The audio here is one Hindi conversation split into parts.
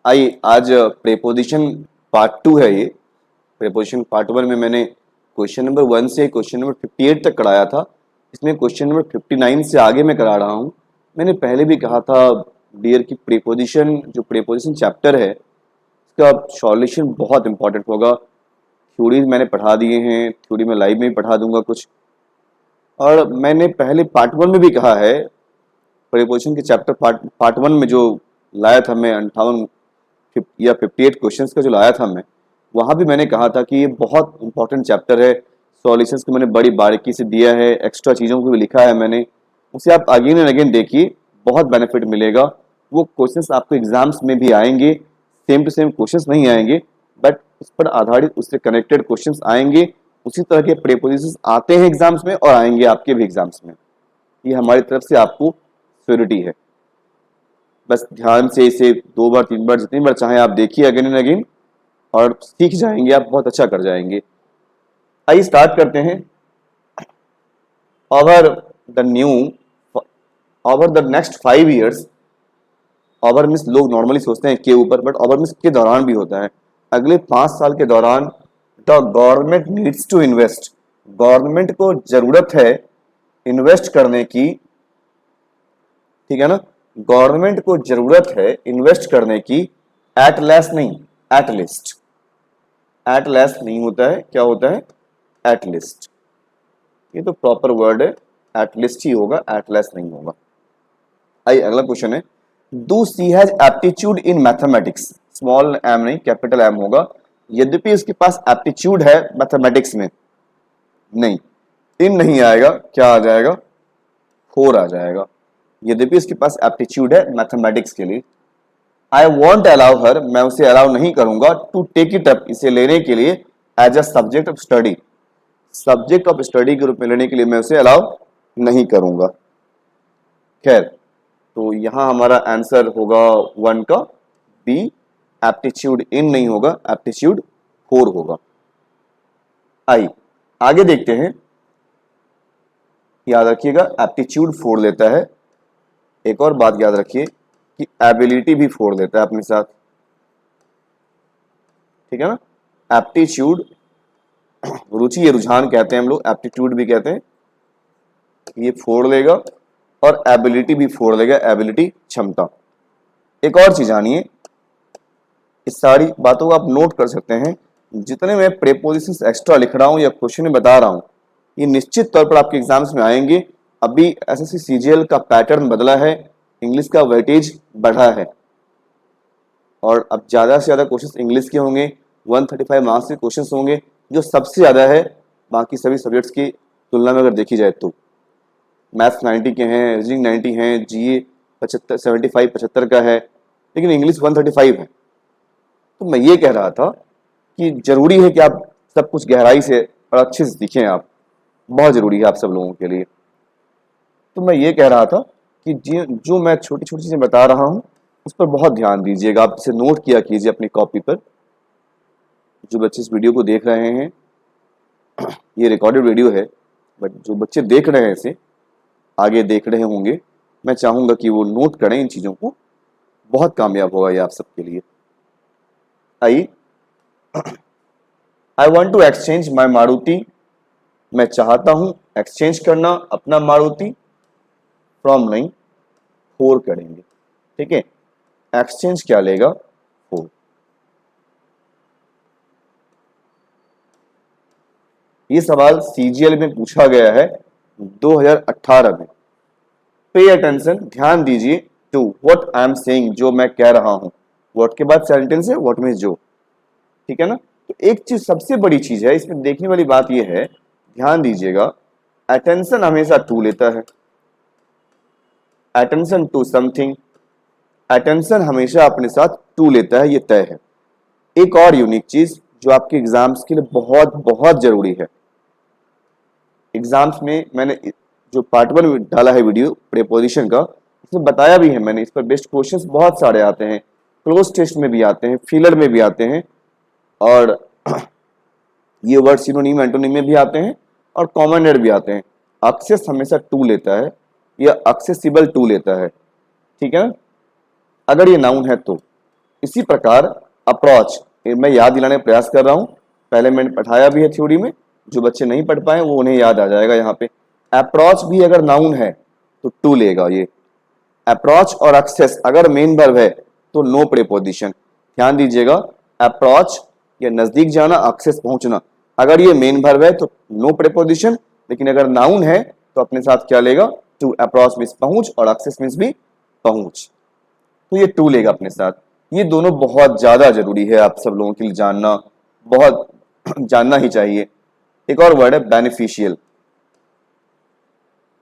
आइए आज प्रेपोजिशन पार्ट 2 है ये। प्रेपोजिशन पार्ट 1 में मैंने क्वेश्चन नंबर 1 से क्वेश्चन नंबर 58 तक कराया था। इसमें क्वेश्चन नंबर 59 से आगे मैं करा रहा हूँ। मैंने पहले भी कहा था डियर की प्रेपोजिशन जो प्रेपोजिशन चैप्टर है इसका सॉल्यूशन बहुत इंपॉर्टेंट होगा। थ्योरीज मैंने पढ़ा दिए हैं, थ्योरी में लाइव में भी पढ़ा दूंगा कुछ। और मैंने पहले पार्ट 1 में भी कहा है प्रेपोजिशन के चैप्टर पार्ट 1 में जो लाया था मैं 58 या 58 क्वेश्चंस का जो लाया था मैं, वहाँ भी मैंने कहा था कि ये बहुत इंपॉर्टेंट चैप्टर है। सॉल्यूशंस को मैंने बड़ी बारीकी से दिया है, एक्स्ट्रा चीज़ों को भी लिखा है मैंने। उसे आप अगेन एंड अगेन देखिए, बहुत बेनिफिट मिलेगा। वो क्वेश्चंस आपको एग्जाम्स में भी आएंगे, सेम टू सेम क्वेश्चंस नहीं आएंगे, बट उस पर आधारित उससे कनेक्टेड क्वेश्चंस आएंगे। उसी तरह के प्रेपोजिशंस आते हैं एग्जाम्स में और आएंगे आपके भी एग्जाम्स में। ये हमारी तरफ से आपको श्योरिटी है। बस ध्यान से इसे 2 बार 3 बार जितनी बार चाहे आप देखिए अगेन एंड अगेन, और सीख जाएंगे, आप बहुत अच्छा कर जाएंगे। आइए स्टार्ट करते हैं। Over the next 5 years, over means लोग नॉर्मली सोचते हैं के ऊपर, बट ओवर मीन्स के दौरान भी होता है। अगले 5 साल के दौरान the government needs to invest, government को जरूरत है इन्वेस्ट करने की, ठीक है ना। गवर्नमेंट को जरूरत है इन्वेस्ट करने की, एट लेस नहीं, एट लिस्ट। एट लेस नहीं होता है, क्या होता है? At least. ये तो प्रॉपर वर्ड है, एट लिस्ट ही होगा, एट लेस नहीं होगा। आइए अगला क्वेश्चन है, do she has aptitude in mathematics, small M नहीं कैपिटल एम होगा। यद्यपि इसके पास एप्टीट्यूड है मैथमेटिक्स में, नहीं इन नहीं आएगा, क्या आ जाएगा? 4 आ जाएगा। यद्यपि इसके पास एप्टीट्यूड है मैथमेटिक्स के लिए। आई वॉन्ट अलाउ हर, मैं उसे अलाउ नहीं करूंगा, टू टेक इट अप, इसे लेने के लिए, as a subject of study, subject of study के रूप में लेने के लिए मैं उसे अलाउ नहीं करूंगा। खैर, तो यहां हमारा आंसर होगा 1 का बी, एप्टीट्यूड इन नहीं होगा, एप्टीट्यूड 4 होगा। आई आगे देखते हैं। याद रखिएगा एप्टीट्यूड 4 लेता है। एक और बात याद रखिए कि एबिलिटी भी 4 देता है अपने साथ, ठीक है ना। एप्टीट्यूड, रुचि या रुझान कहते हैं हम लोग, एप्टीट्यूड भी कहते हैं, ये 4 लेगा, और एबिलिटी भी 4 लेगा, एबिलिटी क्षमता। एक और चीज जानिए, इस सारी बातों को आप नोट कर सकते हैं। जितने मैं प्रेपोजिशंस एक्स्ट्रा लिख रहा हूं या क्वेश्चन में बता रहा हूं, ये निश्चित तौर पर आपके एग्जाम्स में आएंगे। अभी एसएससी सीजीएल का पैटर्न बदला है, इंग्लिश का वेटेज बढ़ा है, और अब ज्यादा से ज्यादा क्वेश्चंस इंग्लिश के होंगे। 135 मार्क्स के क्वेश्चंस होंगे, जो सबसे ज्यादा है बाकी सभी सब्जेक्ट्स की तुलना में अगर देखी जाए तो। मैथ्स 90 के हैं, रीजनिंग 90 हैं, जीए 75 का है, लेकिन इंग्लिश 135 है। तो मैं ये कह रहा था कि जरूरी है कि आप सब कुछ गहराई से और अच्छे से सीखें, आप बहुत जरूरी है आप सब लोगों के लिए। तो मैं ये कह रहा था कि जो मैं छोटी छोटी चीजें बता रहा हूँ उस पर बहुत ध्यान दीजिएगा, आप इसे नोट किया कीजिए अपनी कॉपी पर। जो बच्चे इस वीडियो को देख रहे हैं, ये रिकॉर्डेड वीडियो है, बट जो बच्चे देख रहे हैं इसे, आगे देख रहे होंगे, मैं चाहूंगा कि वो नोट करें इन चीजों को, बहुत कामयाब होगा ये आप सबके लिए। आई वॉन्ट टू एक्सचेंज माई मारुति, मैं चाहता हूं एक्सचेंज करना अपना मारुति, फ्रॉम नहीं 4 करेंगे, ठीक है। एक्सचेंज क्या लेगा? 4। ये सवाल सीजीएल में पूछा गया है 2018 में। पे अटेंशन, ध्यान दीजिए, to what I am saying, जो मैं कह रहा हूं। व्हाट के बाद सेंटेंस है, व्हाट मीन्स जो, ठीक है ना। तो एक चीज सबसे बड़ी चीज है इसमें देखने वाली बात यह है, ध्यान दीजिएगा, अटेंशन हमेशा टू लेता है। अटेंशन टू समथिंग, अटेंशन हमेशा अपने साथ टू लेता है, ये तय है। एक और यूनिक चीज जो आपके एग्जाम्स के लिए बहुत बहुत जरूरी है, एग्जाम्स में मैंने जो पार्ट 1 डाला है वीडियो प्रेपोजिशन का, इसमें बताया भी है मैंने, इस पर बेस्ट क्वेश्चंस बहुत सारे आते हैं, क्लोज टेस्ट में भी आते हैं, फीलर में भी आते हैं, और ये वर्ड सिनोनिम एंटोनिम में भी आते हैं, और कॉमन एड भी आते हैं। एक्सेस हमेशा टू लेता है, या एक्सेसिबल टू लेता है, ठीक है ना, अगर ये नाउन है तो। इसी प्रकार अप्रोच, मैं याद दिलाने का प्रयास कर रहा हूं, पहले मैंने पढ़ाया भी है थ्योरी में, जो बच्चे नहीं पढ़ पाए वो उन्हें याद आ जाएगा। यहाँ पे अप्रोच भी अगर नाउन है तो टू लेगा ये। अप्रोच और एक्सेस अगर मेन वर्ब है तो नो प्रीपोजिशन। ध्यान दीजिएगा, अप्रोच या नजदीक जाना, एक्सेस पहुंचना, अगर ये मेन वर्ब है तो नो प्रीपोजिशन, लेकिन अगर नाउन है तो अपने साथ क्या लेगा, टू। अप्रोच मीन्स पहुंच और एक्सेस मीन्स भी पहुंच, तो ये टू लेगा अपने साथ। ये दोनों बहुत ज्यादा जरूरी है आप सब लोगों के लिए जानना, बहुत जानना ही चाहिए। एक और वर्ड है बेनिफिशियल,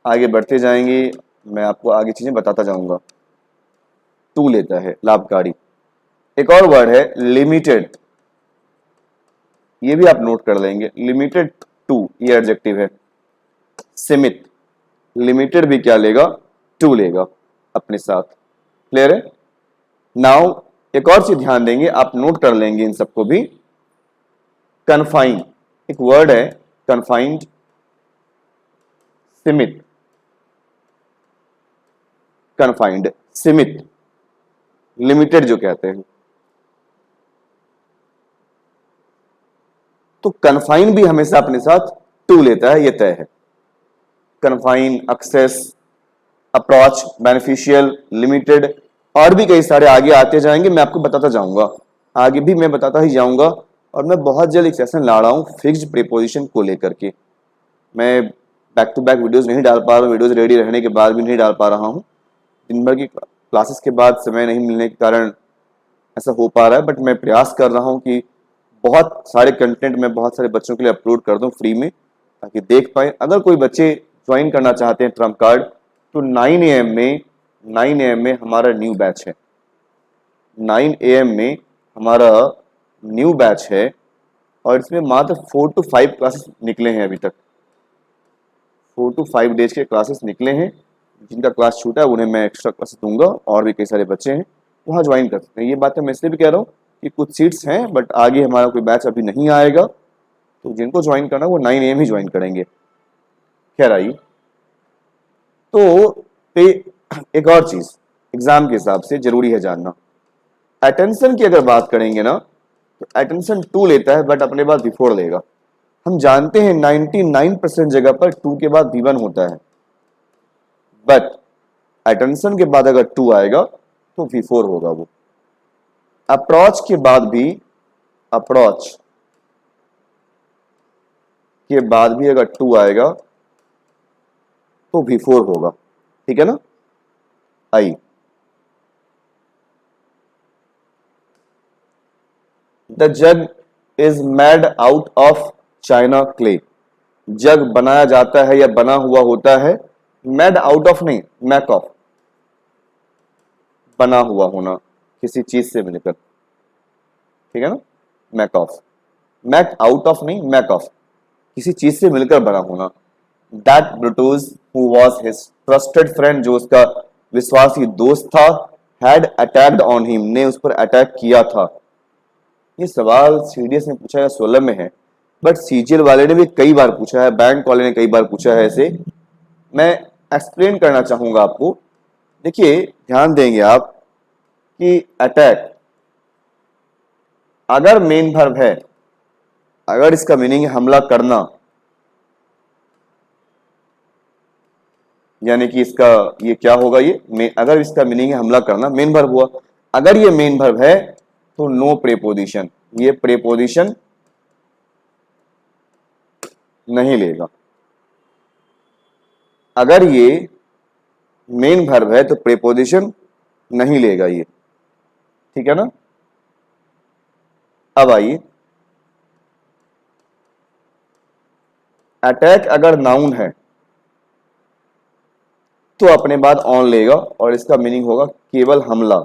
आगे बढ़ते जाएंगे मैं आपको आगे चीजें बताता जाऊंगा। टू लेता है, लाभकारी। एक और वर्ड है लिमिटेड, ये भी आप नोट कर लेंगे, लिमिटेड टू, ये एडजेक्टिव है। सीमित, लिमिटेड भी क्या लेगा, टू लेगा अपने साथ। क्लियर है? नाउ एक और चीज ध्यान देंगे, आप नोट कर लेंगे इन सबको भी। कन्फाइन, एक वर्ड है कन्फाइंड, सीमित, कन्फाइंड, सीमित, लिमिटेड जो कहते हैं। तो कन्फाइन भी हमेशा अपने साथ टू लेता है, ये तय है। Confine, access, approach, beneficial, limited, और भी कई सारे आगे आते जाएंगे, मैं आपको बताता जाऊंगा, आगे भी मैं बताता ही जाऊंगा। और मैं बहुत जल्द एक सेशन ला रहा हूं फिक्स्ड प्रीपोजिशन को लेकर के। मैं बैक टू बैक वीडियोस नहीं डाल पा रहा हूँ, वीडियोस रेडी रहने के बाद भी नहीं डाल पा रहा हूँ, दिन भर की क्लासेस के बाद समय नहीं मिलने के कारण ऐसा हो पा रहा है। बट मैं प्रयास कर रहा हूँ कि बहुत सारे कंटेंट मैं बहुत सारे बच्चों के लिए अपलोड कर दूं फ्री में, ताकि देख पाए। अगर कोई बच्चे ज्वाइन करना चाहते हैं ट्रम्प कार्ड, तो 9 AM में हमारा न्यू बैच है। 9 AM में हमारा न्यू बैच है, और इसमें मात्र 4 to 5 क्लासेस निकले हैं अभी तक। 4 to 5 डेज के क्लासेस निकले हैं। जिनका क्लास छूटा है उन्हें मैं एक्स्ट्रा क्लासेस दूंगा, और भी कई सारे बच्चे हैं वहाँ ज्वाइन कर सकते हैं। ये बात मैं इसलिए भी कह रहा हूँ कि कुछ सीट्स हैं, बट आगे हमारा कोई बैच अभी नहीं आएगा, तो जिनको ज्वाइन करना वो 9 AM ही ज्वाइन करेंगे। खैर आइए, तो एक और चीज एग्जाम के हिसाब से जरूरी है जानना, अटेंशन की अगर बात करेंगे ना, तो अटेंशन टू लेता है, बट अपने बाद बिफोर लेगा। हम जानते हैं 99% जगह पर टू के बाद V1 होता है, बट अटेंशन के बाद अगर टू आएगा तो V4 होगा वो। अप्रोच के बाद भी, अप्रोच के बाद भी अगर टू आएगा तो V4 होगा। ठीक है ना? I, the jug is made out of china clay, jug बनाया जाता है या बना हुआ होता है, मेड आउट ऑफ नहीं, मैक ऑफ, बना हुआ होना किसी चीज से मिलकर। ठीक है ना? Make of, make out of नहीं, मैक ऑफ, किसी चीज से मिलकर बना होना। That Brutus who was his trusted friend, जो उसका विश्वासी दोस्त था, हैड अटैक्ड ऑन हिम, ने उस पर अटैक किया था। ये सवाल सीडीएस में पूछा है, 16 में है, बट सीजीएल वाले ने भी कई बार पूछा है, बैंक वाले ने कई बार पूछा है। ऐसे मैं एक्सप्लेन करना चाहूंगा आपको। देखिए ध्यान देंगे आप कि अटैक अगर मेन वर्ब है, अगर इसका मीनिंग है हमला करना, यानी कि इसका ये क्या होगा, ये अगर इसका मीनिंग है हमला करना, मेन वर्ब हुआ। अगर ये मेन वर्ब है तो नो प्रीपोजिशन, ये प्रीपोजिशन नहीं लेगा। अगर ये मेन वर्ब है तो प्रीपोजिशन नहीं लेगा ये। ठीक है ना? अब आइए, अटैक अगर नाउन है तो अपने बाद ऑन लेगा, और इसका मीनिंग होगा केवल हमला।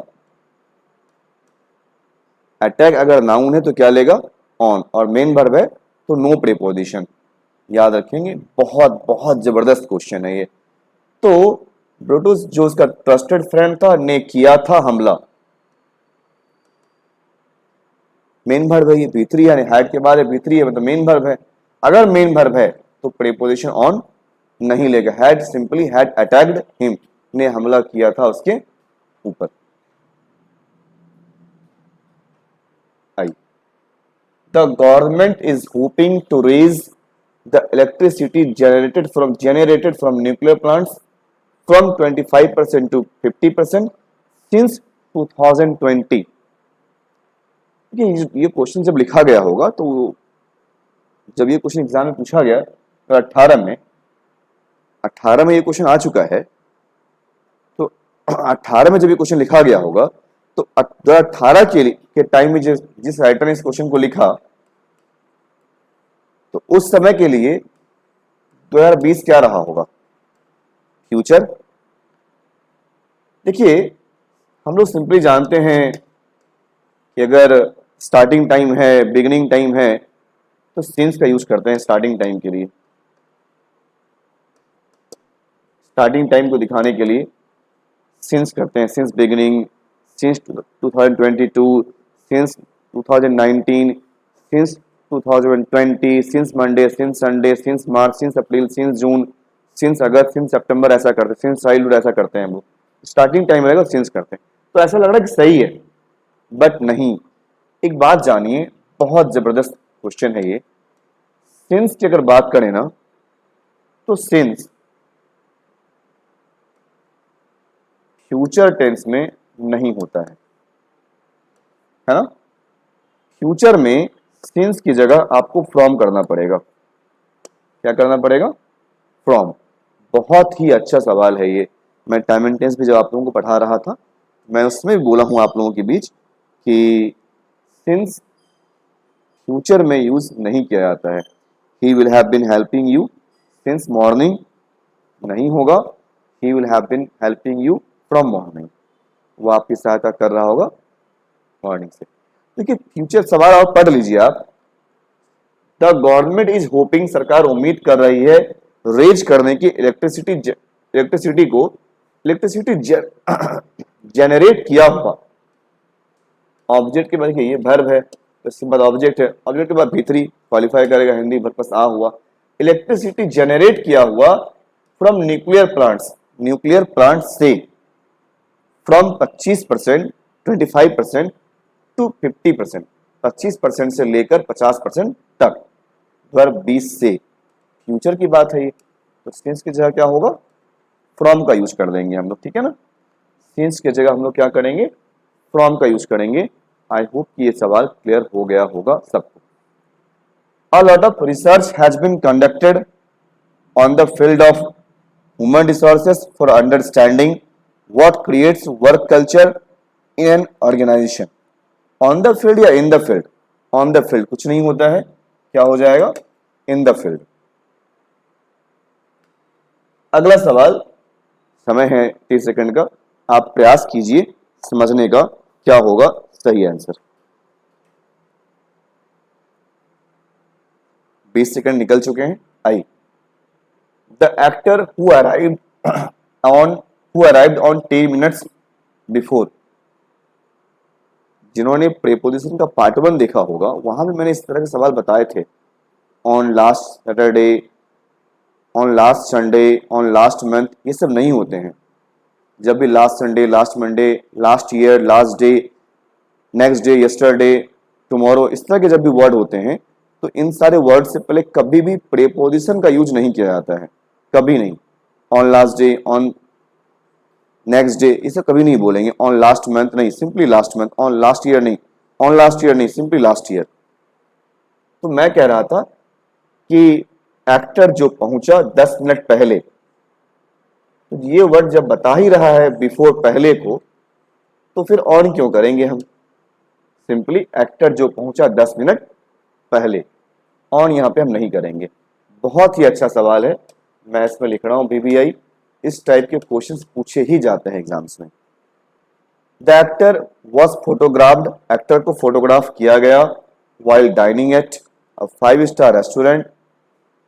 अटैक अगर नाउन है तो क्या लेगा, ऑन, और मेन वर्ब है तो नो प्रीपोजिशन। याद रखेंगे, बहुत बहुत जबरदस्त क्वेश्चन है ये। तो ब्रूटस जो उसका ट्रस्टेड फ्रेंड था, ने किया था हमला, मेन वर्ब है ये, B3 यानी हैड के बाद B3 है, मतलब मेन वर्ब है। अगर मेन वर्ब है तो प्रीपोजिशन ऑन नहीं लेगा। Had simply had attacked him, ने हमला किया था उसके ऊपर। The government is hoping to raise the electricity generated from nuclear plants from 25% to 50% since 2020। ये क्वेश्चन जब लिखा गया होगा तो जब ये क्वेश्चन एग्जाम में पूछा गया तो 18 में ये क्वेश्चन आ चुका है, तो 18 में जब ये क्वेश्चन लिखा गया होगा तो 2018 के टाइम में जिस राइटर ने इस क्वेश्चन को लिखा तो उस समय के लिए 2020 क्या रहा होगा फ्यूचर। देखिए हम लोग सिंपली जानते हैं कि अगर स्टार्टिंग टाइम है, बिगिनिंग टाइम है, तो सिंस का यूज करते हैं स्टार्टिंग टाइम के लिए। स्टार्टिंग टाइम को दिखाने के लिए सिंस करते हैं, since beginning, since 2022, since 2019, since 2020, since Monday, since Sunday, since March, since April, since June, since August, since September, ऐसा करते हैं। सिंस चाइल्डहुड ऐसा करते हैं हम लोग। स्टार्टिंग टाइम रहेगा सिंस करते हैं, तो ऐसा लग रहा है कि सही है, बट नहीं। एक बात जानिए, बहुत जबरदस्त क्वेश्चन है ये। सिंस की अगर बात करें ना तो सिंस फ्यूचर टेंस में नहीं होता है ना। फ्यूचर में सिंस की जगह आपको फ्रॉम करना पड़ेगा। क्या करना पड़ेगा? फ्रॉम। बहुत ही अच्छा सवाल है ये। मैं टाइम एंड टेंस भी जब आप लोगों को पढ़ा रहा था, मैं उसमें भी बोला हूं आप लोगों के बीच कि सिंस फ्यूचर में यूज नहीं किया जाता है। He will have been helping you since morning नहीं होगा। He will have been helping you from morning, वो आपकी सहायता कर रहा होगा मॉर्निंग से। देखिए फ्यूचर सवाल और पढ़ लीजिए आप। द गवर्नमेंट इज होपिंग, सरकार उम्मीद कर रही है रेज करने की इलेक्ट्रिसिटी जनरेट किया हुआ। ऑब्जेक्ट के बाद देखिए ये वर्ब है, तो इसके बाद ऑब्जेक्ट है, ऑब्जेक्ट के बाद भी3 क्वालिफाई करेगा, हिंदी पर्पस आ हुआ। इलेक्ट्रिसिटी जनरेट किया हुआ फ्रॉम न्यूक्लियर प्लांट्स से, फ्रॉम 25%, 25% टू 50%, 25% से लेकर 50% तक। वर्ब 20 से, फ्यूचर की बात है ये, तो सिंस की जगह क्या होगा? फ्रॉम का यूज कर देंगे हम लोग, ठीक है ना। सिंस की जगह हम लोग क्या करेंगे? फ्रॉम का यूज करेंगे। आई होप कि ये सवाल क्लियर हो गया होगा सबको। A lot of research has been conducted on the field of human resources for understanding what creates work culture in an organization। On the field या in the field? On the field कुछ नहीं होता है, क्या हो जाएगा? In the field। अगला सवाल, समय है 30 सेकंड का, आप प्रयास कीजिए समझने का क्या होगा सही आंसर। 20 सेकंड निकल चुके हैं। I the actor who arrived on 10 minutes before. जिन्होंने प्रीपोजिशन का पार्ट 1 देखा होगा, वहां भी मैंने इस तरह के सवाल बताए थे। On last Saturday, on last Sunday, on last month, ये सब नहीं होते हैं। जब भी last Sunday, last Monday, last year, last day, next day, yesterday, tomorrow, इस तरह के जब भी वर्ड होते हैं तो इन सारे वर्ड से पहले कभी भी प्रीपोजिशन का यूज नहीं किया जाता है, कभी नहीं। On last day, on next day, इसे कभी नहीं बोलेंगे। ऑन लास्ट मंथ नहीं, simply last month. On last year नहीं, ऑन लास्ट ईयर नहीं, सिंपली लास्ट ईयर। तो मैं कह रहा था कि एक्टर जो पहुंचा 10 मिनट पहले, तो ये वर्ड जब बता ही रहा है बिफोर पहले को, तो फिर ऑन क्यों करेंगे हम? सिंपली एक्टर जो पहुंचा 10 मिनट पहले, ऑन यहां पे हम नहीं करेंगे। बहुत ही अच्छा सवाल है, मैं इसमें लिख रहा हूं बीबीआई। इस टाइप के क्वेश्चंस पूछे ही जाते हैं एग्जाम्स में। The actor was photographed, actor को फोटोग्राफ किया गया while dining at a 5 star restaurant,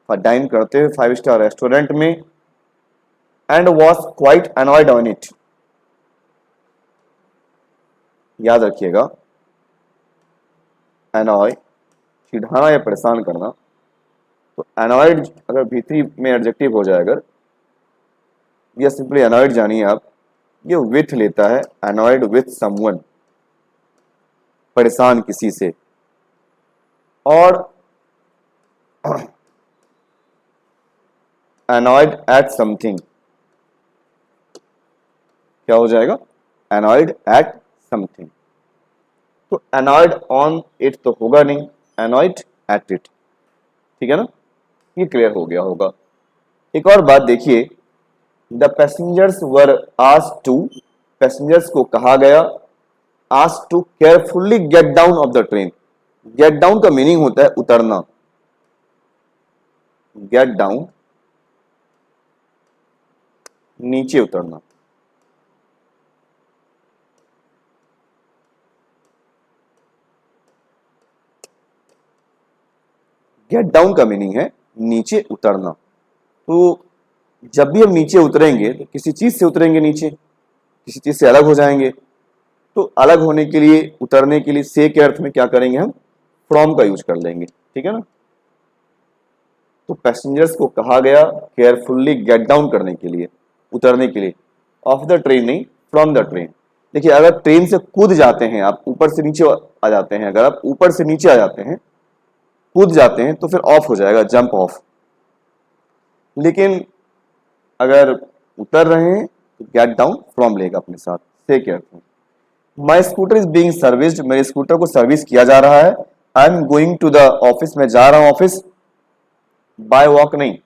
dine करते हुए 5 स्टार रेस्टोरेंट में, and was quite annoyed on it. याद रखिएगा, अनॉय चिढ़ाना या परेशान करना, तो अनॉयड अगर भी3 में एडजेक्टिव हो जाए अगर, या सिंपली अनॉयड जानिए आप, ये विथ लेता है, अनॉयड विथ समवन, परेशान किसी से। और annoyed at something, क्या हो जाएगा? annoyed at something। तो annoyed on it तो होगा नहीं, annoyed at it, ठीक है ना? ये क्लियर हो गया होगा। एक और बात देखिए, the passengers were asked to, passengers को कहा गया, asked to carefully get down off the train. Get down का मीनिंग होता है उतरना, गेट डाउन नीचे उतरना। गेट डाउन का मीनिंग है नीचे उतरना। तो जब भी हम नीचे उतरेंगे तो किसी चीज से उतरेंगे, नीचे किसी चीज से अलग हो जाएंगे। तो अलग होने के लिए, उतरने के लिए से के अर्थ में क्या करेंगे हम? फ्रॉम का यूज कर लेंगे, ठीक है ना? तो पैसेंजर्स को कहा गया केयरफुली गेट डाउन करने के लिए, उतरने के लिए, ऑफ द ट्रेन नहीं, फ्रॉम द ट्रेन। देखिए, अगर ट्रेन से कूद जाते हैं आप, ऊपर से नीचे आ जाते हैं, अगर आप ऊपर से नीचे आ जाते हैं, कूद जाते हैं, तो फिर ऑफ हो जाएगा, जंप ऑफ। लेकिन अगर उतर रहे हैं तो गेट डाउन फ्रॉम लेगा अपने साथ, से के अर्थ में। My scooter is being serviced, मेरे स्कूटर को सर्विस किया जा रहा है। I am going to the office, मैं जा रहा हूं ऑफिस। बाय वॉक नहीं,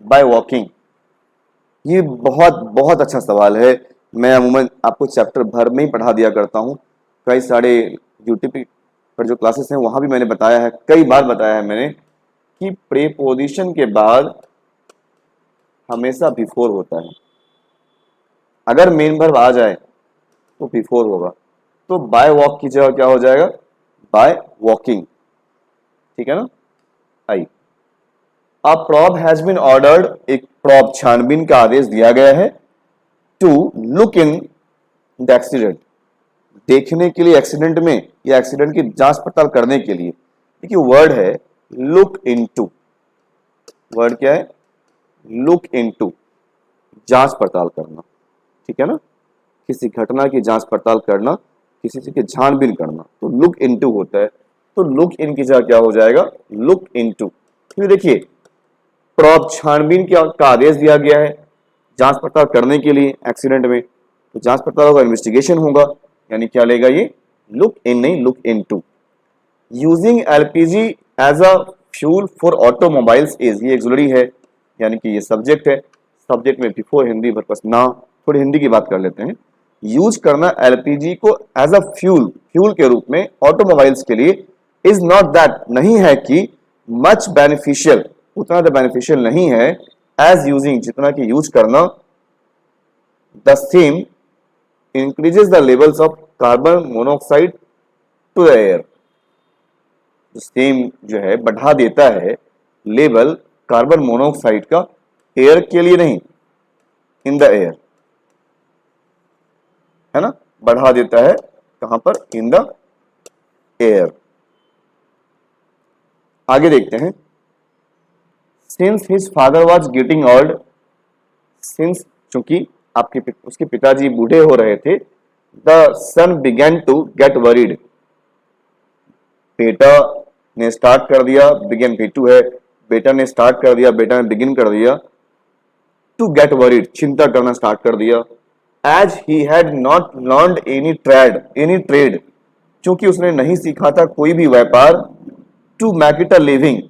बाय वॉकिंग। ये बहुत बहुत अच्छा सवाल है। मैं अमूमन आपको चैप्टर भर में ही पढ़ा दिया करता हूँ। कई सारे यूट्यूब पर जो क्लासेस हैं वहां भी मैंने बताया है, कई बार बताया है मैंने, कि प्रीपोजिशन के बाद हमेशा बिफोर होता है। अगर मेन वर्ब आ जाए तो बिफोर होगा। तो बाय वॉक की जगह क्या हो जाएगा? बाय वॉकिंग, ठीक है ना? I, a probe has been ordered, एक प्रॉब छानबीन का आदेश दिया गया है। To look in the accident, देखने के लिए एक्सीडेंट में, या एक्सीडेंट की जांच पड़ताल करने के लिए। देखिए, वर्ड है लुक इनटू, वर्ड क्या है? लुक इनटू, जांच पड़ताल करना, ठीक है ना? किसी घटना की जांच पड़ताल करना, किसी चीज की छानबीन करना, तो लुक इनटू होता है। तो लुक इन की जगह क्या हो जाएगा? Look into. क्योंकि देखिए, प्रॉब छानबीन का आदेश दिया गया है जांच पड़ताल करने के लिए एक्सीडेंट में, तो जांच पड़ताल होगा, इन्वेस्टिगेशन होगा, यानी क्या लेगा ये? लुक इन नहीं, look into. Using LPG as a fuel for automobiles is, ये एक्सुलरी है, यानी कि ये सब्जेक्ट है। सब्जेक्ट में बिफोर हिंदी पर्पस ना, थोड़ी हिंदी की बात कर लेते हैं। यूज करना एलपीजी को एज अ फ्यूल, फ्यूल के रूप में ऑटोमोबाइल्स के लिए, इज नॉट दैट, नहीं है कि, मच बेनिफिशियल, उतना तो बेनिफिशियल नहीं है, एज यूजिंग, जितना कि यूज करना, the same increases the levels of carbon monoxide to the air. Same जो है बढ़ा देता है लेवल कार्बन मोनोऑक्साइड का, एयर के लिए नहीं, इन द एयर, है ना? बढ़ा देता है कहां पर? In the air. आगे देखते हैं, since his father was getting old, since चूंकि उसके पिताजी बूढ़े हो रहे थे, the son began to get worried, बेटा ने स्टार्ट कर दिया, बिगिन V2 है, बेटा ने स्टार्ट कर दिया, बेटा ने बिगिन कर दिया, टू गेट वरीड, चिंता करना स्टार्ट कर दिया। As he had not learned any trade, क्योंकि उसने नहीं सीखा था कोई भी व्यापार, to make it a living,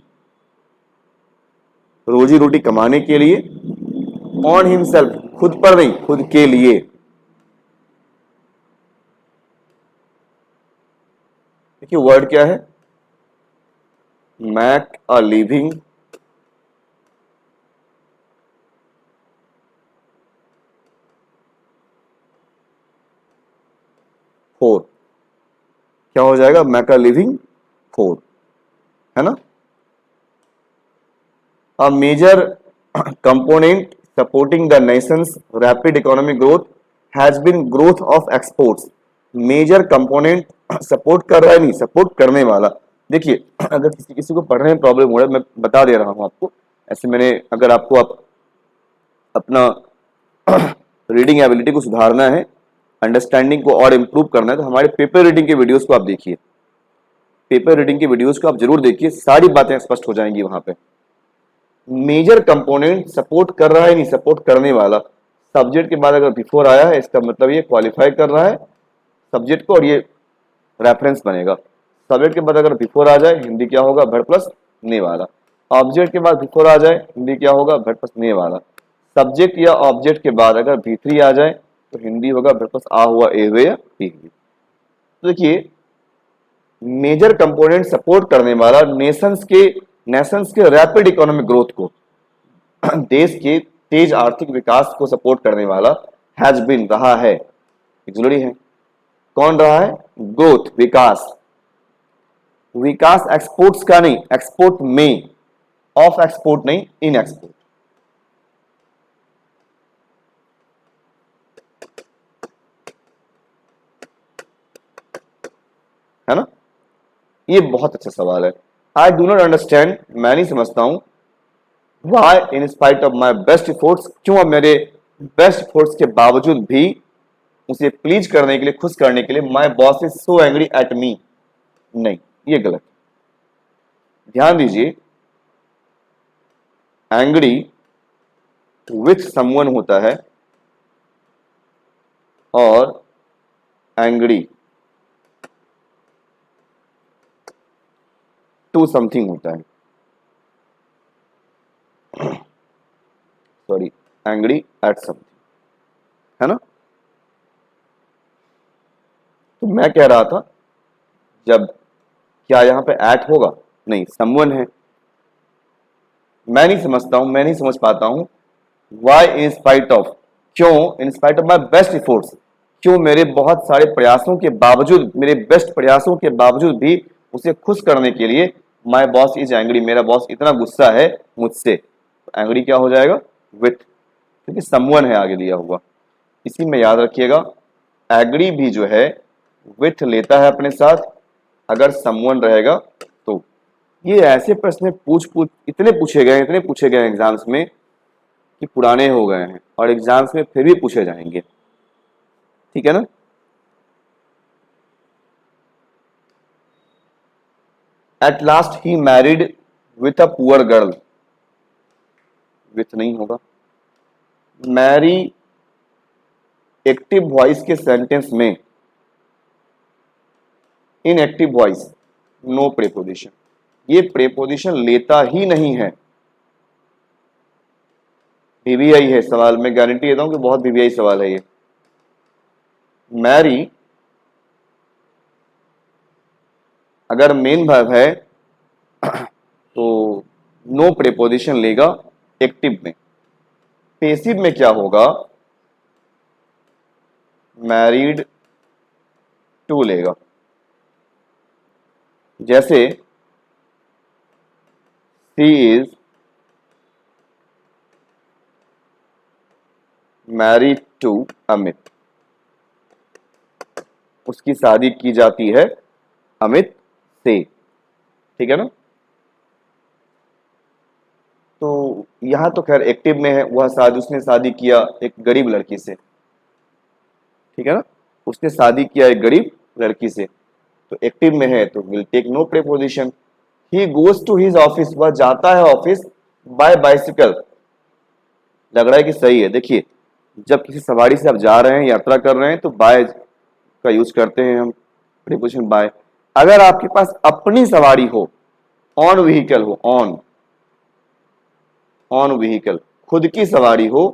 रोजी रोटी कमाने के लिए, ऑन हिमसेल्फ, खुद पर नहीं, खुद के लिए। देखिए, वर्ड क्या है? मैक अ लिविंग, फोर, क्या हो जाएगा? मैक अ लिविंग फोर, है ना? A major component supporting the nation's rapid economic growth has been growth of exports. Major component support कर रहा है नहीं, सपोर्ट करने वाला। देखिए, अगर किसी किसी को पढ़ने में प्रॉब्लम हो रहा है, मैं बता दे रहा हूं आपको। ऐसे मैंने, अगर आपको अपना रीडिंग एबिलिटी को सुधारना है, अंडरस्टैंडिंग को और इम्प्रूव करना है, तो हमारे पेपर रीडिंग के वीडियोस को आप देखिए। पेपर रीडिंग की वीडियोस को आप जरूर देखिए, सारी बातें स्पष्ट हो जाएंगी वहां पे। मेजर कंपोनेंट सपोर्ट कर रहा है नहीं, सपोर्ट करने वाला। सब्जेक्ट के बाद अगर बिफोर आया है इसका मतलब ये क्वालिफाई कर रहा है सब्जेक्ट को और ये रेफरेंस बनेगा। सब्जेक्ट के बाद अगर बिफोर आ जाए हिंदी क्या होगा, वर्ब प्लस ने वाला। ऑब्जेक्ट के बाद बिफोर आ जाए हिंदी क्या होगा, वर्ब प्लस ने वाला। सब्जेक्ट या ऑब्जेक्ट के बाद अगर भी3 आ जाए तो हिंदी होगा वर्ब प्लस आ हुआ ए हुए या पी हुई। तो देखिए मेजर कंपोनेंट सपोर्ट करने वाला नेशंस के रैपिड इकोनॉमिक ग्रोथ को, देश के तेज आर्थिक विकास को सपोर्ट करने वाला हैज बीन रहा है, जरूरी है। कौन रहा है, ग्रोथ, विकास। विकास एक्सपोर्ट्स का नहीं, एक्सपोर्ट में, ऑफ एक्सपोर्ट नहीं, इन एक्सपोर्ट। है ना, ये बहुत अच्छा सवाल है। आई डू नॉट अंडरस्टैंड, मैं नहीं समझता हूं, why in spite of my best efforts, क्यों अब मेरे बेस्ट एफर्ट्स के बावजूद भी उसे प्लीज करने के लिए, खुश करने के लिए, my boss is so angry at me. नहीं, ये गलत। ध्यान दीजिए, एंग्री विथ समवन होता है और एंग्री टू समथिंग होता है। सॉरी, एंग्री एट समथिंग, है ना। तो मैं कह रहा था जब, क्या यहां पे एट होगा, नहीं, समवन है। मैं नहीं समझता हूं, मैं नहीं समझ पाता हूं, वाई इन स्पाइट ऑफ, क्यों, इन spite of my best efforts, क्यों मेरे बहुत सारे प्रयासों के बावजूद, मेरे बेस्ट प्रयासों के बावजूद भी उसे खुश करने के लिए, माई बॉस इज एंग्री, मेरा बॉस इतना गुस्सा है मुझसे। तो एंग्री क्या हो जाएगा, विथ, क्योंकि समवन है आगे दिया हुआ। इसी में याद रखिएगा, एग्री भी जो है विथ लेता है अपने साथ अगर समवन रहेगा तो। ये ऐसे प्रश्न इतने पूछे गए एग्जाम्स में कि पुराने हो गए हैं और एग्जाम्स में फिर भी पूछे जाएंगे, ठीक है ना। At last he married with a poor girl, with नहीं होगा। मैरी एक्टिव वॉइस के सेंटेंस में, in active voice no preposition, ये प्रेपोजिशन लेता ही नहीं है। वीवीआई है सवाल में, गारंटी देता हूं कि बहुत वीवीआई सवाल है ये। मैरी अगर मेन वर्ब है तो नो प्रेपोजिशन लेगा एक्टिव में। पेसिव में क्या होगा, मैरिड टू लेगा। जैसे she is married to Amit, उसकी शादी की जाती है अमित से, ठीक है ना। तो यहां तो खैर एक्टिव में है, उसने शादी किया एक गरीब लड़की से, ठीक है ना, उसने शादी किया एक गरीब लड़की से, तो एक्टिव में है तो will take no preposition. He goes to his office, वह जाता है ऑफिस बाय बाइसिकल, लग रहा है कि सही है। देखिए, जब किसी सवारी से आप जा रहे हैं, यात्रा कर रहे हैं, तो बाय का यूज करते हैं हम, प्रीपोजिशन बाय। अगर आपके पास अपनी सवारी हो, ऑन व्हीकल हो, ऑन व्हीकल, खुद की सवारी हो,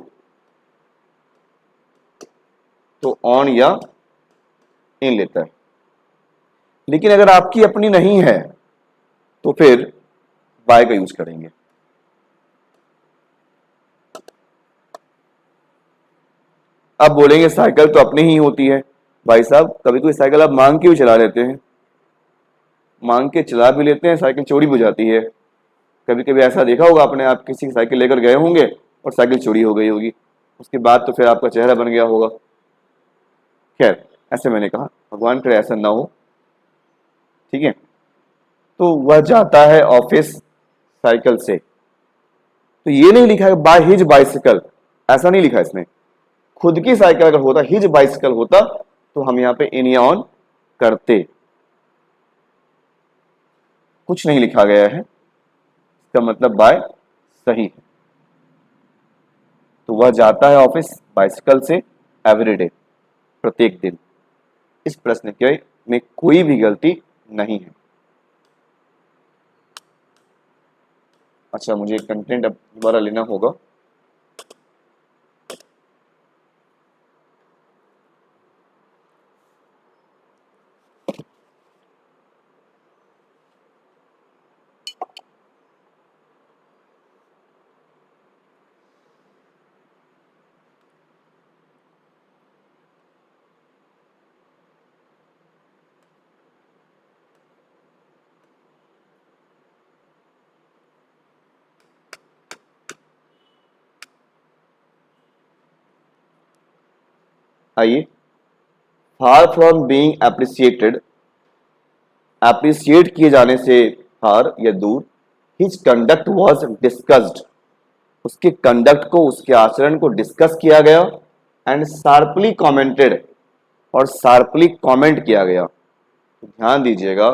तो ऑन या इन लेता है। लेकिन अगर आपकी अपनी नहीं है तो फिर बाय का यूज करेंगे। अब बोलेंगे साइकिल तो अपनी ही होती है। भाई साहब, कभी कोई साइकिल आप मांग के भी चला लेते हैं, मांग के चला भी लेते हैं, साइकिल चोरी हो जाती है। कभी कभी ऐसा देखा होगा आपने, आप किसी की साइकिल लेकर गए होंगे और साइकिल चोरी हो गई होगी, उसके बाद तो फिर आपका चेहरा बन गया होगा। खैर, ऐसे मैंने कहा, भगवान करे ऐसा ना हो, ठीक है। तो वह जाता है ऑफिस साइकिल से, तो ये नहीं लिखा है बाय हिज बाइसिकल, ऐसा नहीं लिखा इसमें। खुद की साइकिल अगर होता, हिज बाइसिकल होता, तो हम यहां पे इन या ऑन करते। कुछ नहीं लिखा गया है, इसका मतलब बाय सही है। तो वह जाता है ऑफिस बाइसिकल से एवरीडे, प्रत्येक दिन। इस प्रश्न के में कोई भी गलती नहीं है। अच्छा, मुझे कंटेंट अब दोबारा लेना होगा। आइए, far from being appreciated, appreciate किए जाने से फार या दूर, हिज कंडक्ट वॉज डिस्कस्ड, उसके कंडक्ट को, उसके आचरण को डिस्कस किया गया, एंड शार्पली कमेंटेड, और शार्पली कमेंट किया गया। तो ध्यान दीजिएगा,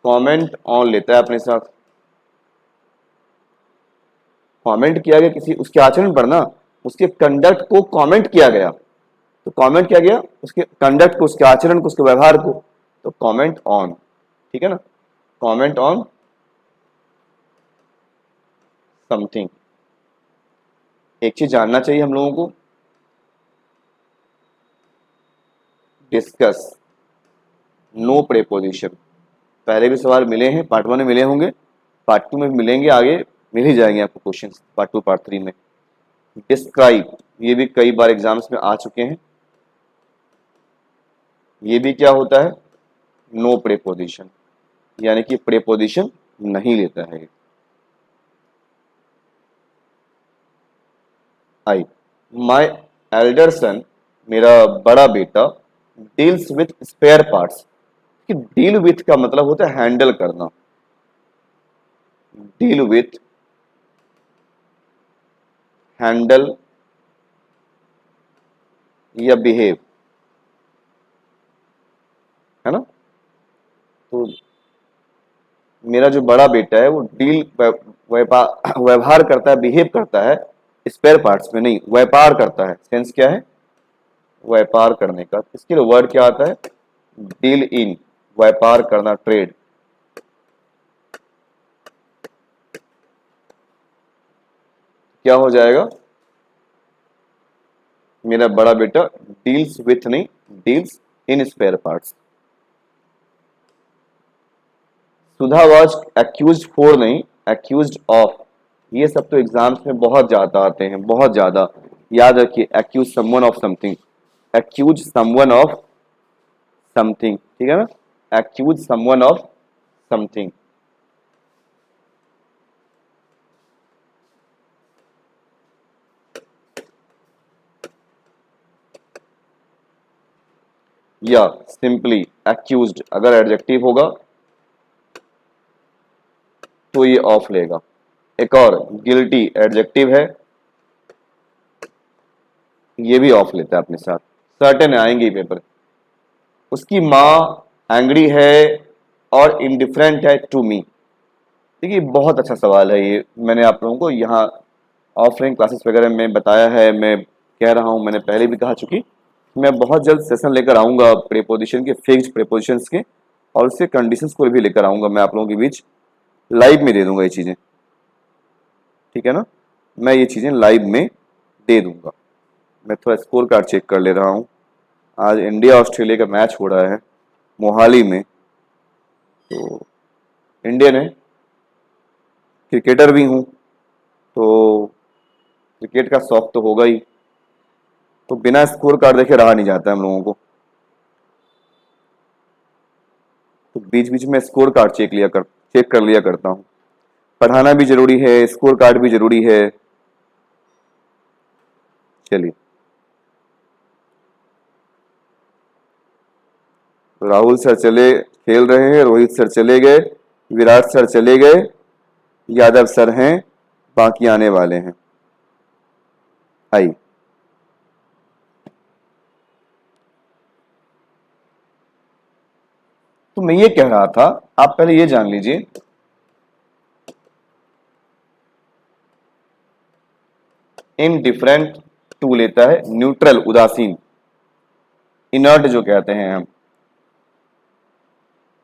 कमेंट ऑन लेता है अपने साथ, कमेंट किया गया किसी उसके आचरण पर ना, उसके कंडक्ट को कमेंट किया गया। तो कमेंट किया गया उसके कंडक्ट को, उसके आचरण को, उसके व्यवहार को, तो कमेंट ऑन, ठीक है ना, कमेंट ऑन समथिंग। एक चीज जानना चाहिए हम लोगों को, डिस्कस, नो प्रेपोजिशन। पहले भी सवाल मिले हैं, पार्ट 1 में मिले होंगे, पार्ट 2 में भी मिलेंगे, आगे मिल ही जाएंगे आपको क्वेश्चन पार्ट 2 पार्ट 3 में। डिस्क्राइब, ये भी कई बार एग्जाम्स में आ चुके हैं। ये भी क्या होता है, नो प्रेपोजिशन, यानी कि प्रेपोजिशन नहीं लेता है। आई, माई एल्डर सन, मेरा बड़ा बेटा, डील्स विथ स्पेयर पार्ट्स, कि डील विथ का मतलब होता है हैंडल करना, डील विथ, हैंडल या बिहेव, है ना। तो मेरा जो बड़ा बेटा है वो डील, व्यवहार करता है, बिहेव करता है स्पेयर पार्ट्स में नहीं, व्यापार करता है। सेंस क्या है, व्यापार करने का। इसके लिए वर्ड क्या आता है, डील इन, व्यापार करना, ट्रेड। क्या हो जाएगा, मेरा बड़ा बेटा डील्स विथ नहीं, deals in spare parts. Sudha was accuse for नहीं, एक्यूज ऑफ। ये सब तो एग्जाम्स में बहुत ज्यादा आते हैं, बहुत ज्यादा। याद रखिए, accuse someone of something, accuse someone of something, ठीक है ना, एक्यूज समवन ऑफ समथिंग। या सिंपली एक्यूज्ड, अगर एडजेक्टिव होगा तो ये ऑफ लेगा। एक और, गिल्टी एडजेक्टिव है, ये भी ऑफ लेता है अपने साथ। सर्टेन आएंगे पेपर। उसकी माँ एंग्री है और इनडिफरेंट है टू मी। देखिए, बहुत अच्छा सवाल है ये, मैंने आप लोगों को यहाँ ऑफलाइन क्लासेस वगैरह में बताया है। मैं कह रहा हूँ, मैंने पहले भी कहा चुकी, मैं बहुत जल्द सेशन लेकर आऊंगा प्रेपोजिशन के, फिक्स्ड प्रेपोजिशंस के, और उसके कंडीशंस को भी लेकर आऊंगा मैं आप लोगों के बीच, लाइव में दे दूंगा ये चीज़ें, ठीक है ना। मैं ये चीज़ें लाइव में दे दूंगा। मैं थोड़ा स्कोर कार्ड चेक कर ले रहा हूँ। आज इंडिया ऑस्ट्रेलिया का मैच हो रहा है मोहाली में, तो इंडियन है, क्रिकेटर भी हूँ, तो क्रिकेट का शौक तो होगा ही, तो बिना स्कोर कार्ड देखे रहा नहीं जाता है हम लोगों को। तो बीच बीच में स्कोर कार्ड चेक कर लिया करता हूँ। पढ़ाना भी जरूरी है, स्कोर कार्ड भी जरूरी है। चलिए, राहुल सर चले खेल रहे हैं, रोहित सर चले गए, विराट सर चले गए, यादव सर हैं, बाकी आने वाले हैं। आई, तो मैं ये कह रहा था, आप पहले ये जान लीजिए, इनडिफरेंट टू लेता है न्यूट्रल, उदासीन, इनर्ट जो कहते हैं हम,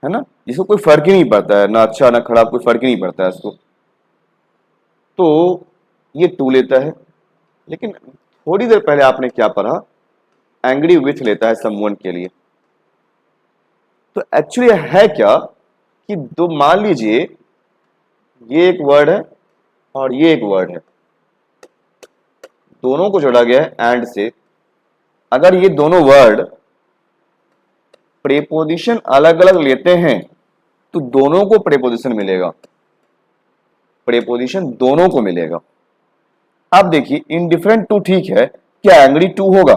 है ना, जिसको कोई फर्क ही नहीं पड़ता है, ना अच्छा ना खराब, कोई फर्क ही नहीं पड़ता है इसको, तो ये टू लेता है। लेकिन थोड़ी देर पहले आपने क्या पढ़ा, एंग्री विथ लेता है समवन के लिए। तो एक्चुअली है क्या कि दो, मान लीजिए ये एक वर्ड है और ये एक वर्ड है, दोनों को जोड़ा गया है एंड से। अगर ये दोनों वर्ड प्रेपोजिशन अलग अलग लेते हैं तो दोनों को प्रेपोजिशन मिलेगा, प्रेपोजिशन दोनों को मिलेगा। अब देखिए इनडिफरेंट टू ठीक है, क्या एंग्री टू होगा?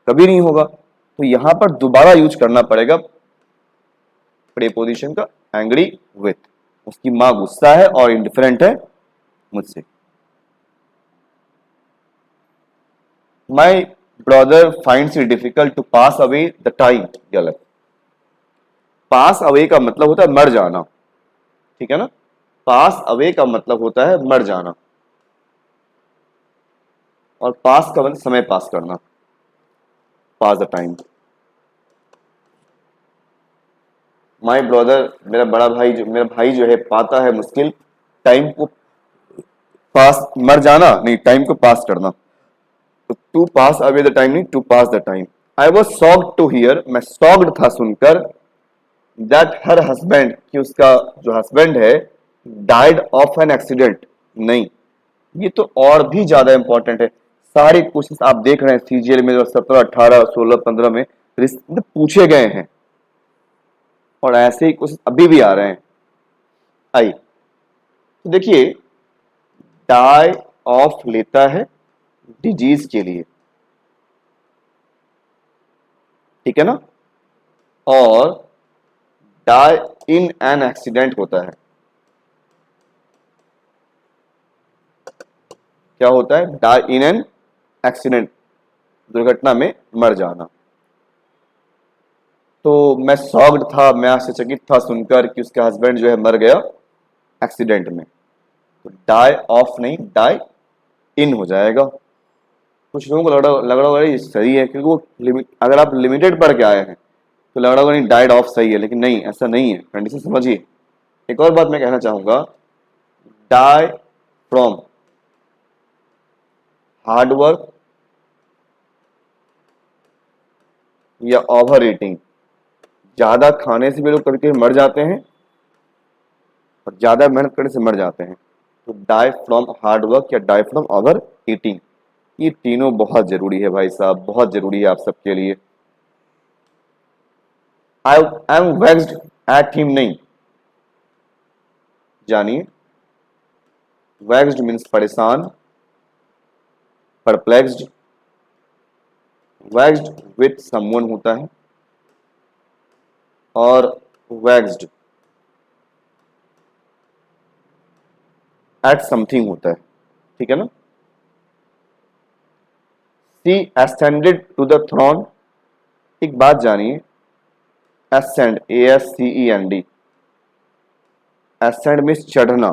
कभी नहीं होगा। तो यहां पर दोबारा यूज करना पड़ेगा प्रेपोजिशन का, एंग्री विथ। उसकी मां गुस्सा है और इंडिफरेंट है मुझसे। My brother finds it difficult to pass away the time, गलत। पास अवे का मतलब होता है मर जाना, ठीक है ना, पास अवे का मतलब होता है मर जाना, और पास का मतलब समय पास करना, पास द टाइम। माई ब्रदर, मेरा बड़ा भाई जो, मेरा भाई जो है, पाता है मुश्किल टाइम को पास, मर जाना नहीं, टाइम को पास करना। तो to pass away the time नहीं, to pass the time. I was shocked to hear, मैं शॉक्ड था सुनकर, दैट हर हस्बैंड, कि उसका जो हस्बैंड है, डाइड ऑफ एन एक्सीडेंट। नहीं, ये तो और भी ज्यादा इंपॉर्टेंट है। सारे क्वेश्चन आप देख रहे हैं सीजीएल में जो 17, 18, 16, 15 में पूछे गए हैं, और ऐसे ही क्वेश्चन अभी भी आ रहे हैं। आइए तो देखिए, डाई ऑफ लेता है डिजीज के लिए, ठीक है ना, और डाई इन एन एक्सीडेंट होता है। क्या होता है? डाई इन एन एक्सीडेंट, दुर्घटना में मर जाना। तो मैं शॉक्ड था, मैं आश्चर्यचकित था सुनकर कि उसका हस्बैंड जो है मर गया एक्सीडेंट में। तो डाई ऑफ नहीं, डाई इन हो जाएगा। कुछ लोगों को लग रहा होगा ये सही है, क्योंकि वो अगर आप लिमिटेड पढ़ के आए हैं तो लग रहा होगा नहीं डाइड ऑफ सही है, लेकिन नहीं, ऐसा नहीं है, कंडीशन समझिए। एक और बात मैं कहना चाहूंगा, डाई फ्रॉम हार्ड वर्क या ओवर ईटिंग। ज्यादा खाने से भी लोग कभी कभी मर जाते हैं और ज्यादा मेहनत करने से मर जाते हैं। तो डाई फ्रॉम हार्ड वर्क या डाई फ्रॉम ओवर ईटिंग, ये तीनों बहुत जरूरी है भाई साहब, बहुत जरूरी है आप सबके लिए। I am vexed at him नहीं, जानिए, वेक्स्ड मीन्स परेशान, परप्लेक्स्ड, वेक्स्ड विथ समवन होता है, और वेक्स्ड एट समथिंग होता है, ठीक है ना। सी ascended टू द थ्रोन, एक बात जानिए, ascend, ASCEND, ascend मीन्स चढ़ना,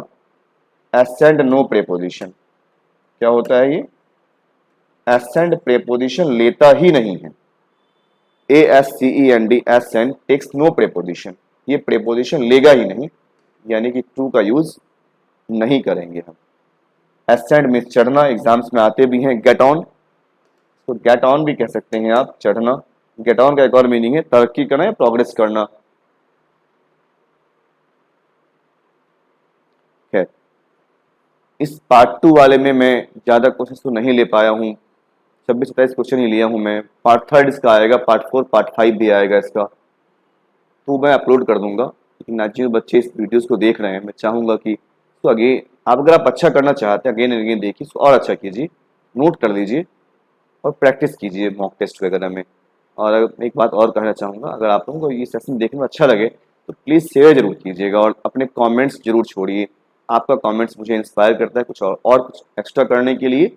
ascend नो प्रेपोजिशन। क्या होता है ये? ascend प्रेपोजिशन लेता ही नहीं है, ASCEND, ascend takes no preposition, ये प्रेपोजिशन लेगा ही नहीं, यानी कि टू का यूज नहीं करेंगे हम। ascend मीन्स चढ़ना, एग्जाम्स में आते भी हैं, गेट ऑन, तो गेट ऑन भी कह सकते हैं आप, चढ़ना। गेट ऑन का एक और मीनिंग है तरक्की करना या प्रोग्रेस करना। है इस पार्ट 2 वाले में मैं ज्यादा क्वेश्चन तो नहीं ले पाया हूँ, 26-27 क्वेश्चन ही लिया हूँ मैं। पार्ट 3 इसका आएगा, पार्ट 4, पार्ट 5 भी आएगा इसका, तो मैं अपलोड कर दूंगा। लेकिन आज जो बच्चे इस वीडियोस को देख रहे हैं, मैं चाहूंगा कि तो अगे आप अगर आप अच्छा करना चाहते हैं, अगेन एंड अगेन देखिए, और अच्छा कीजिए, नोट कर लीजिए और प्रैक्टिस कीजिए मॉक टेस्ट वगैरह में। और एक बात और कहना चाहूँगा, अगर आप लोगों को ये सेशन देखने में अच्छा लगे तो प्लीज़ शेयर जरूर कीजिएगा और अपने कमेंट्स जरूर छोड़िए। आपका कमेंट्स मुझे इंस्पायर करता है कुछ और कुछ एक्स्ट्रा करने के लिए।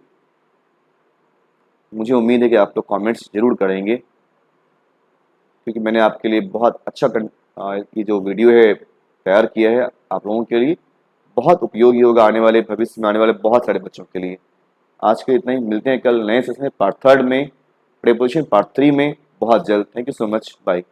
मुझे उम्मीद है कि आप लोग कमेंट्स जरूर करेंगे, क्योंकि मैंने आपके लिए बहुत अच्छा ये जो वीडियो है तैयार किया है आप लोगों के लिए, बहुत उपयोगी होगा आने वाले भविष्य में आने वाले बहुत सारे बच्चों के लिए। आज के इतना ही, मिलते हैं कल नए सेशन में पार्ट 3 में, प्रीपोजिशन पार्ट 3 में बहुत जल्द। Thank you so much, bye.